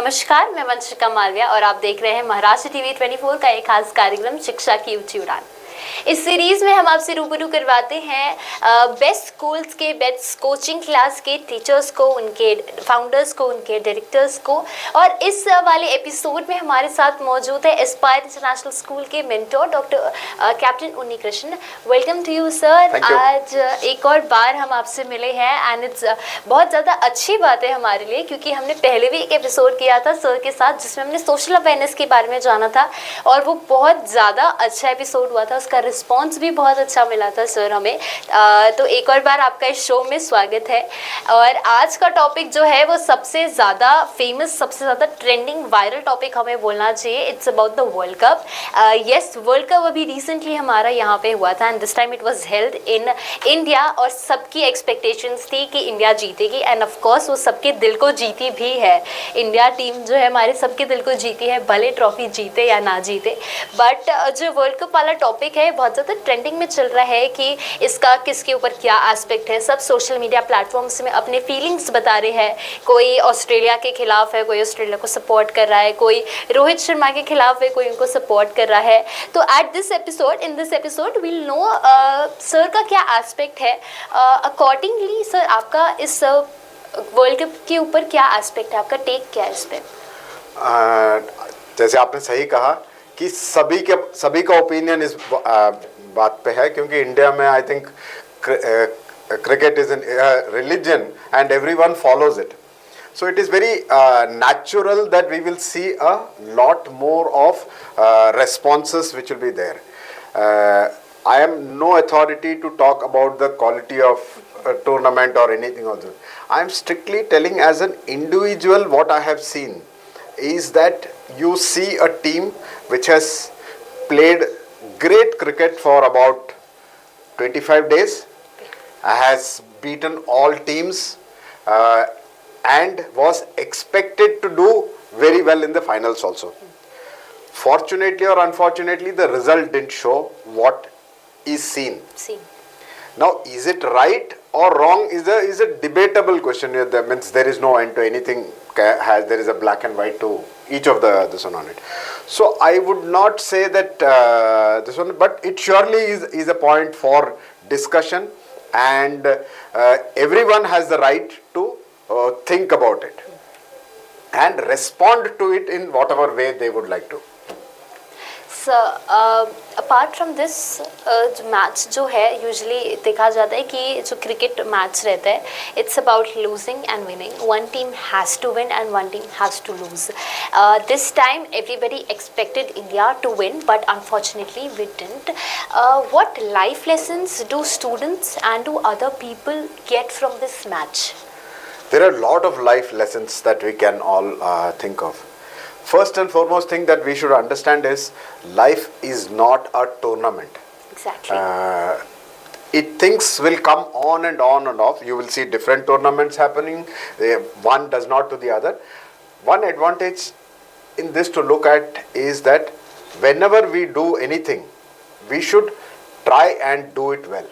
नमस्कार, मैं वंशिका मालविया और आप देख रहे हैं महाराष्ट्र टीवी 24 का एक खास कार्यक्रम शिक्षा की ऊंची उड़ान। इस सीरीज में हम आपसे रूबरू करवाते हैं बेस्ट स्कूल्स के, बेस्ट कोचिंग क्लास के टीचर्स को, उनके फाउंडर्स को, उनके डायरेक्टर्स को। और इस वाले एपिसोड में हमारे साथ मौजूद है एस्पायर इंटरनेशनल स्कूल के mentor doctor captain Unni Krishna. Welcome to you sir. आज एक और बार हम आपसे मिले हैं एंड इट्स बहुत ज़्यादा अच्छी बात है हमारे लिए, क्योंकि हमने पहले भी एक एपिसोड किया था सर के साथ जिसमें हमने सोशल अवेयरनेस के बारे में जाना था और वो बहुत ज़्यादा अच्छा एपिसोड हुआ था, उसका रिस्पॉन्स भी बहुत अच्छा मिला था सर हमें। तो एक और बार आपका इस शो में स्वागत है। और आज का टॉपिक जो है वो सबसे ज़्यादा फेमस, सबसे ज़्यादा ट्रेंडिंग वायरल टॉपिक हमें बोलना चाहिए। It's about the world cup. Yes, world cup अभी रिसेंटली हमारा यहाँ पे हुआ था and this time it was held in India और सबकी एक्सपेक्टेशंस थी कि इंडिया जीतेगी एंड ऑफ कोर्स वो सबके दिल को जीती भी है। इंडिया टीम जो है हमारे सबके दिल को जीती है, भले ट्रॉफी जीते या ना जीते। बट जो वर्ल्ड कप वाला टॉपिक है बहुत ज़्यादा ट्रेंडिंग में चल रहा है कि इसका किसके ऊपर क्या एस्पेक्ट है। सब सोशल मीडिया प्लेटफॉर्म्स में अपने फीलिंग्स बता रहे हैं। कोई ऑस्ट्रेलिया के खिलाफ है, कोई ऑस्ट्रेलिया को सपोर्ट कर रहा है, कोई रोहित शर्मा के खिलाफ है, कोई उनको सपोर्ट कर रहा है। तो at this episode, in this episode will know sir का क्या एस्पेक्ट है। अकॉर्डिंगली सर आपका इस वर्ल्ड कप के ऊपर क्या एस्पेक्ट है, आपका टेक क्या है इस पर? जैसे आपने सही कहा कि सभी का ओपिनियन इस बात पे है, क्योंकि इंडिया में I think cricket is an religion and everyone follows it. So it is very natural that we will see a lot more of responses which will be there. I am no authority to talk about the quality of a tournament or anything of that. I am strictly telling as an individual what I have seen is that you see a team which has played great cricket for about 25 days, has beaten all teams and was expected to do very well in the finals also. Fortunately or unfortunately, the result didn't show what is seen. Now, is it right or wrong is a debatable question. That means there is no end to anything. There is a black and white to each of this one on it. So I would not say that this one, but it surely is a point for discussion, and everyone has the right to think about it and respond to it in whatever way they would like to. So, apart from this, match जो है usually देखा जाता है कि जो cricket match रहता है it's about losing and winning. One team has to win and one team has to lose. This time everybody expected India to win but unfortunately we didn't. What life lessons do students and do other people get from this match? There are a lot of life lessons that we can all think of. First and foremost thing that we should understand is life is not a tournament. Exactly. Things will come on and on and off. You will see different tournaments happening. One does not to the other. One advantage in this to look at is that whenever we do anything, we should try and do it well.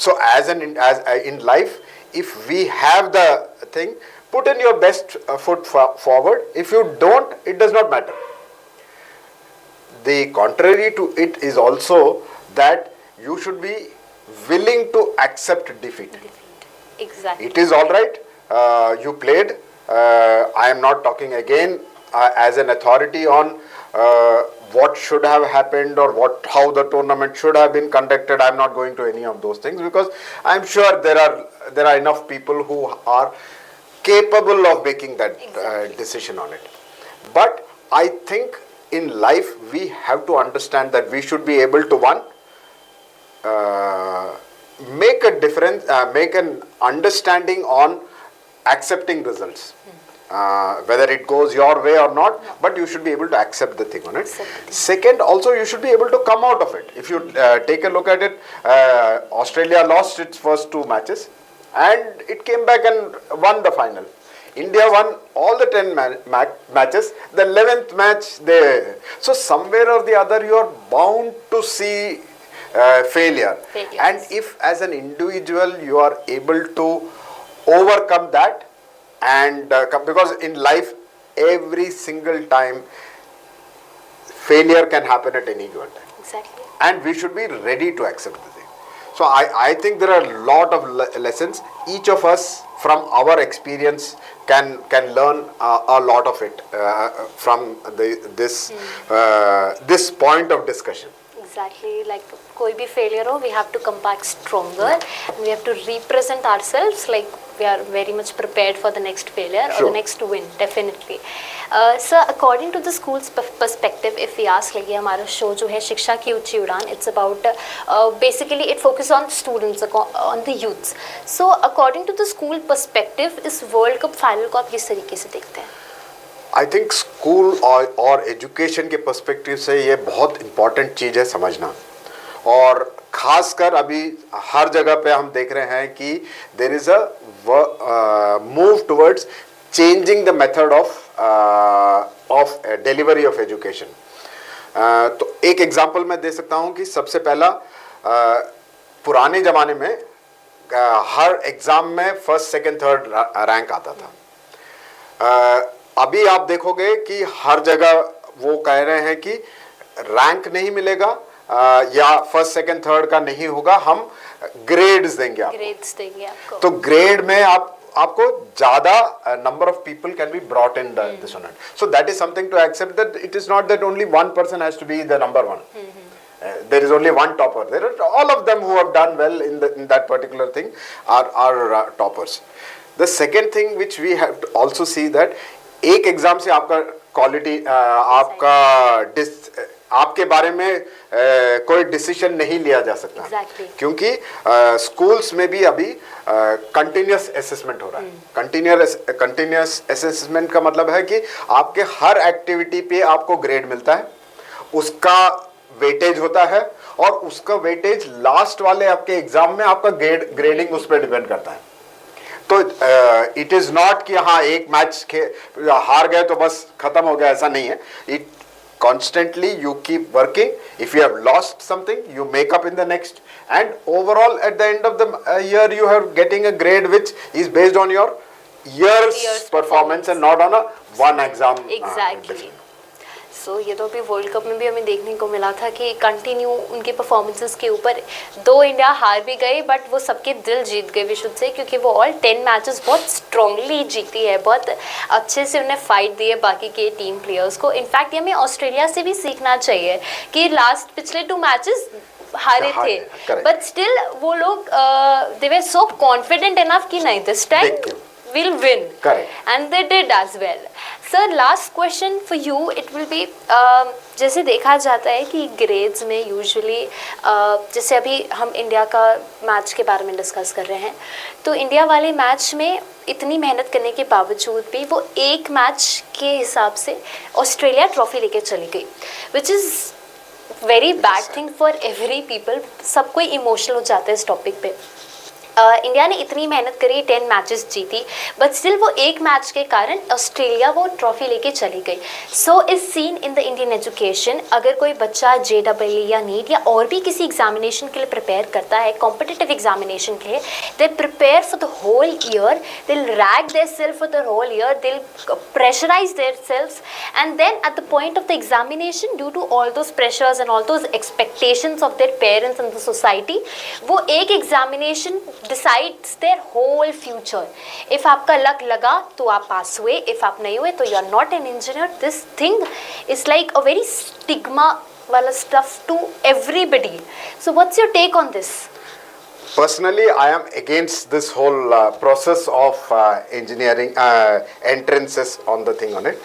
So as in life, if we have the thing, put in your best foot forward. If you don't, it does not matter. The contrary to it is also that you should be willing to accept defeat. Exactly. It is all right. You played. I am not talking again as an authority on what should have happened or how the tournament should have been conducted. I am not going to any of those things because I am sure there are enough people who are capable of making that decision on it. But I think in life we have to understand that we should be able to make a difference, make an understanding on accepting results. Whether it goes your way or not, but you should be able to accept the thing on it. Second, also you should be able to come out of it. If you take a look at it, Australia lost its first 2 matches and it came back and won the final. India won all the 10 matches. The 11th match so somewhere or the other you are bound to see failure. And if as an individual you are able to overcome that, and because in life every single time failure can happen at any given time, Exactly. and we should be ready to accept the thing. So I think there are a lot of lessons. Each of us from our experience can learn a lot of it from this point of discussion. Exactly, like कोई भी failure हो, we have to come back stronger and we have to represent ourselves like we are very much prepared for the next failure or Sure. the next win, definitely. So according to the school's perspective, if we ask like ये हमारा show जो है शिक्षा की ऊंची उड़ान, it's about basically it focuses on students, on the youths. So according to the school perspective, इस World Cup final को आप किस तरीके से देखते हैं? आई थिंक स्कूल और एजुकेशन के पर्सपेक्टिव से ये बहुत इम्पॉर्टेंट चीज़ है समझना, और खासकर अभी हर जगह पे हम देख रहे हैं कि there is a move towards changing the method of delivery of education. तो एक एग्जांपल मैं दे सकता हूँ कि सबसे पहला पुराने ज़माने में हर एग्ज़ाम में फर्स्ट सेकंड थर्ड रैंक आता था. अभी आप देखोगे कि हर जगह वो कह रहे हैं कि रैंक नहीं मिलेगा या फर्स्ट सेकंड थर्ड का नहीं होगा, हम ग्रेड्स देंगे आपको. ग्रेड्स देंगे आपको. तो ग्रेड में आपको ज्यादा number of people can be brought in this one. So that is something to accept that it is not that only one person has to be the number one. There is only one topper. There are all of them who have done well in that particular thing are toppers. The second thing which we have to also see that एक exam से आपका quality आपके बारे में कोई decision नहीं लिया जा सकता. Exactly. क्योंकि स्कूल्स में भी अभी कंटिन्यूस असेसमेंट हो रहा है. कंटिन्यूस असेसमेंट का मतलब है कि आपके हर एक्टिविटी पे आपको ग्रेड मिलता है, उसका वेटेज होता है, और उसका वेटेज लास्ट वाले आपके एग्जाम में आपका ग्रेडिंग उस पर डिपेंड करता है. तो इट इज नॉट कि हाँ एक मैच हार गए तो बस खत्म हो गया, ऐसा नहीं है. It constantly you keep working. If you have lost something you make up in the next, and overall at the end of the year you have getting a grade which is based on your year's performance and not on a one exam. Exactly. So ये तो अभी world cup में भी हमें देखने को मिला था कि कंटिन्यू उनके परफॉर्मेंसेस के ऊपर, दो इंडिया हार भी गई बट वो सबके दिल जीत गए वी शुड से, क्योंकि वो ऑल 10 मैचेस बहुत स्ट्रांगली जीती है, बहुत अच्छे से उन्हें फाइट दी है बाकी के टीम प्लेयर्स को. इनफैक्ट ये हमें ऑस्ट्रेलिया से भी सीखना चाहिए कि लास्ट पिछले 2 मैचेस हारे थे बट स्टिल वो लोग दे वर सो कॉन्फिडेंट इनफ कि नहीं this time we'll win. Correct. And they did as well. Sir, last question for you, it will be जैसे देखा जाता है कि ग्रेड्स में यूजुअली जैसे अभी हम इंडिया का मैच के बारे में डिस्कस कर रहे हैं, तो इंडिया वाले मैच में इतनी मेहनत करने के बावजूद भी वो एक मैच के हिसाब से ऑस्ट्रेलिया ट्रॉफी लेके चली गई, which is very bad thing for every people. सब कोई इमोशनल हो जाता है इस टॉपिक पे. इंडिया ने इतनी मेहनत करी, 10 मैचेस जीती, बट स्टिल वो एक मैच के कारण ऑस्ट्रेलिया वो ट्रॉफी लेके चली गई. So is seen in the Indian education, अगर कोई बच्चा JEE या नीट या और भी किसी एग्जामिनेशन के लिए प्रिपेयर करता है, कॉम्पिटिटिव एग्जामिनेशन के लिए, they prepare for the whole year, they rag their self for the whole year, they pressurize their selves, and then at the point of the examination, due to all those pressures and all those expectations of their parents and the society, वो एक examination decides their whole future. If आपका luck लगा तो आप पास हुए, if आप नहीं हुए तो you are not an engineer. This thing is like a very stigma वाला stuff to everybody. So what's your take on this? Personally, I am against this whole process of engineering entrances on the thing on it,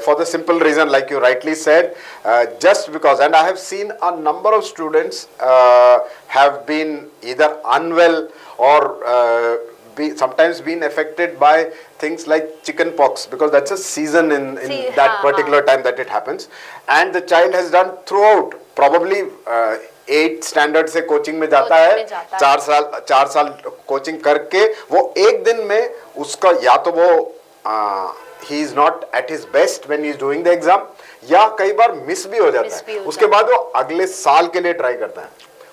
for the simple reason, like you rightly said, just because, and I have seen a number of students have been either unwell or sometimes been affected by things like chicken pox, because that's a season in that particular time that it happens, and the child has done throughout probably 8th standard से coaching में जाता है, 4 साल coaching करके वो एक दिन में उसका या तो वो he is not at his best when he is doing the exam, या कई बार मिस भी हो जाता है. उसके बाद वो अगले साल के लिए ट्राई करता है,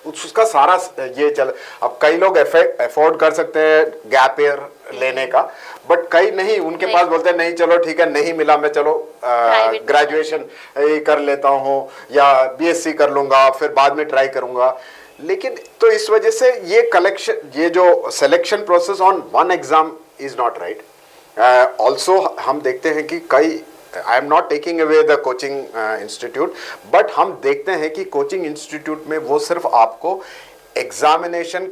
उसका सारा ये चल। अब कई लोग अफोर्ड कर सकते हैं गैप ईयर लेने का, बट कई नहीं, उनके पास बोलते हैं नहीं चलो ठीक है, नहीं मिला मैं चलो ग्रेजुएशन कर लेता हूँ या बीएससी कर लूंगा, फिर बाद में ट्राई करूंगा। लेकिन तो इस वजह से ये कलेक्शन, ये जो selection process on one exam is not right. Also हम देखते हैं कि कई, I am not taking away the coaching institute, but हम देखते हैं कि कोचिंग इंस्टीट्यूट में वो सिर्फ आपको एग्जामिनेशन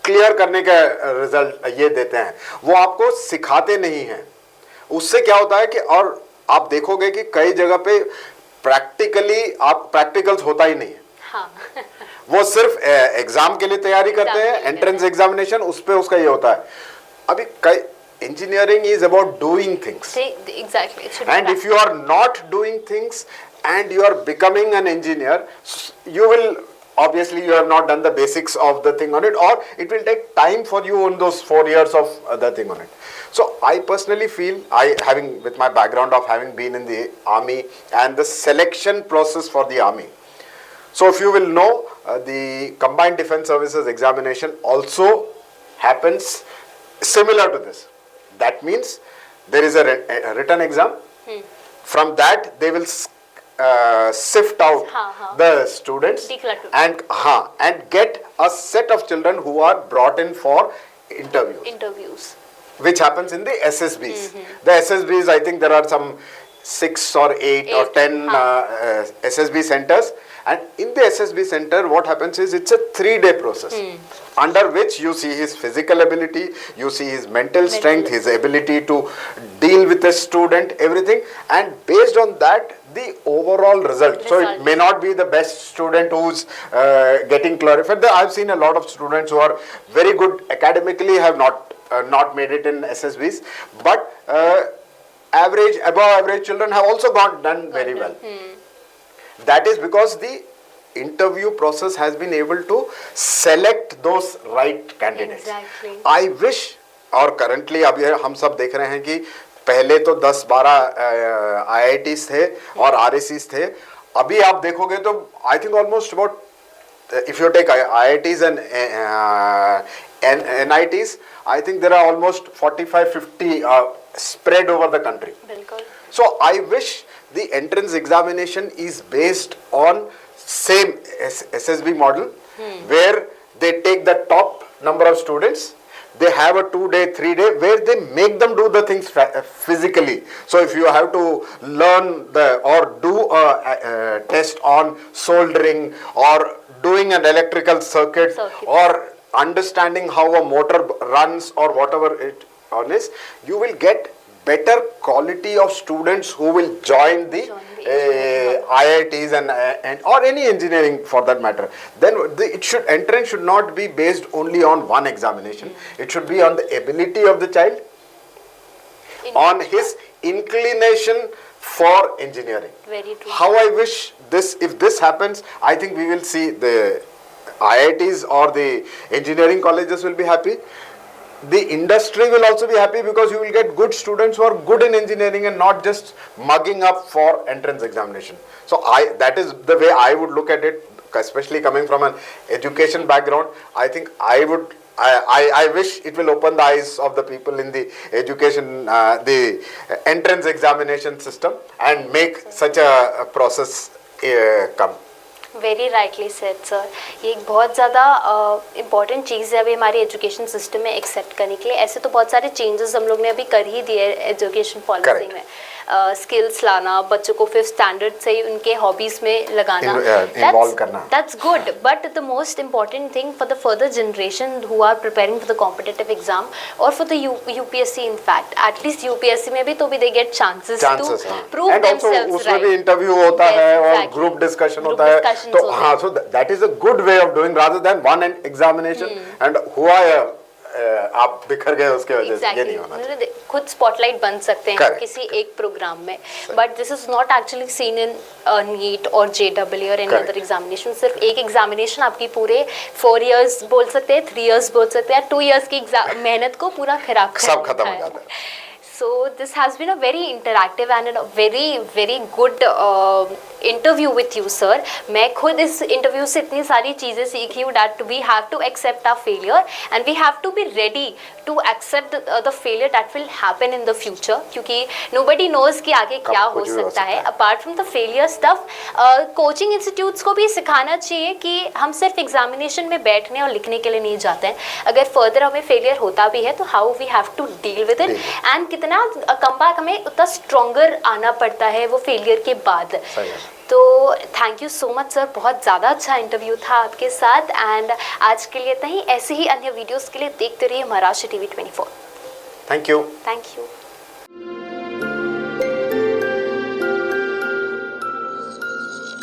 क्लियर करने का रिजल्ट ये देते हैं, वो आपको सिखाते नहीं हैं। उससे क्या होता है कि, और आप देखोगे कि कई जगह पे प्रैक्टिकली आप प्रैक्टिकल्स होता ही नहीं है। हाँ। वो सिर्फ एग्जाम के लिए तैयारी करते हैं, एंट्रेंस एग्जामिनेशन, उस पे उसका ये होता है। अभी कई, engineering is about doing things. Exactly. And if you are not doing things and you are becoming an engineer, you will, obviously you have not done the basics of the thing on it, or it will take time for you on those 4 years of the thing on it. So I personally feel, having, with my background of having been in the army and the selection process for the army, so if you will know, the Combined Defense Services examination also happens similar to this. That means there is a written exam. From that they will sift out the students and get a set of children who are brought in for interviews, which happens in the SSBs. The SSBs, I think there are some 6 or 8 or 10 SSB centers. And in the SSB center, what happens is it's a 3-day process, under which you see his physical ability, you see his mental strength, his ability to deal with a student, everything, and based on that, the overall result. So it may not be the best student who's getting clarified. I've seen a lot of students who are very good academically have not made it in SSBs, but average, above average children have also done very well. That is because the interview process has been able to select those right candidates. Exactly. I wish, और currently अब ये हम सब देख रहे हैं कि पहले तो 10-12 IITs थे और RACs थे। अभी आप देखोगे तो I think almost about, if you take IITs and NITs, I think there are almost 45-50 spread over the country. बिल्कुल। So I wish the entrance examination is based on same SSB model, where they take the top number of students, they have a 2-day, 3-day, where they make them do the things physically. So if you have to learn or do a test on soldering or doing an electrical circuit or understanding how a motor runs or whatever it is, you will get better quality of students who will join the IITs and or any engineering for that matter. Then entrance should not be based only on one examination. It should be on the ability of the child, on his inclination for engineering. Very true. How I wish this, if this happens, I think we will see the IITs or the engineering colleges will be happy. The industry will also be happy because you will get good students who are good in engineering and not just mugging up for entrance examination. So that is the way I would look at it, especially coming from an education background. I think I wish it will open the eyes of the people in the education, the entrance examination system, and make such a process come. Very rightly said sir. ये एक बहुत ज़्यादा important चीज़ है अभी हमारे education system में accept करने के लिए। ऐसे तो बहुत सारे चेंजेस हम लोग ने अभी कर ही दिए एजुकेशन पॉलिसी में। स्किल्स लाना, बच्चों को 5th स्टैंडर्ड से ही उनके हॉबीज़ में लगाना, इन्वॉल्व करना, that's good, but the most important thing for the further generation who are preparing for the competitive exam और for the UPSC, in fact at least UPSC में भी तो भी they get chances to prove themselves, उसमें भी interview होता है और ग्रुप डिस्कशन होता है, तो हाँ, so that is a good way of doing rather than one examination and हुआ आप बिखर गए उसके वजह से। ये नहीं होना चाहिए। खुद स्पॉटलाइट बन सकते हैं किसी एक प्रोग्राम में, but this is not actually seen in NEET और JEE और एनी अदर एग्जामिनेशन। सिर्फ एक एग्जामिनेशन आपकी पूरे 4 इयर्स बोल सकते हैं, 3 इयर्स बोल सकते हैं, 2 इयर्स की मेहनत को पूरा खराब कर सब खत्म हो जाता है। So this has been a very interactive and a very good interview with you, sir. मैं खुद इस interview से इतनी सारी चीज़ें सीखी हूँ that we have to accept our failure and we have to be ready to accept the failure that will happen in the future, क्योंकि nobody knows कि आगे क्या हो सकता है. Apart from the failure stuff, coaching institutes को भी सिखाना चाहिए कि हम सिर्फ एग्जामिनेशन में बैठने और लिखने के लिए नहीं जाते हैं. अगर फर्दर हमें फेलियर होता भी है तो how we have to deal with it and कितना कमबैक हमें उतना स्ट्रॉन्गर आना पड़ता है वो फेलियर के बाद. तो thank you so much sir, बहुत ज़्यादा अच्छा इंटरव्यू था आपके साथ. एंड आज के लिए इतना ही. ऐसे ही अन्य वीडियोस के लिए देखते रहिए Maharashtra TV 24. Thank you. Thank you.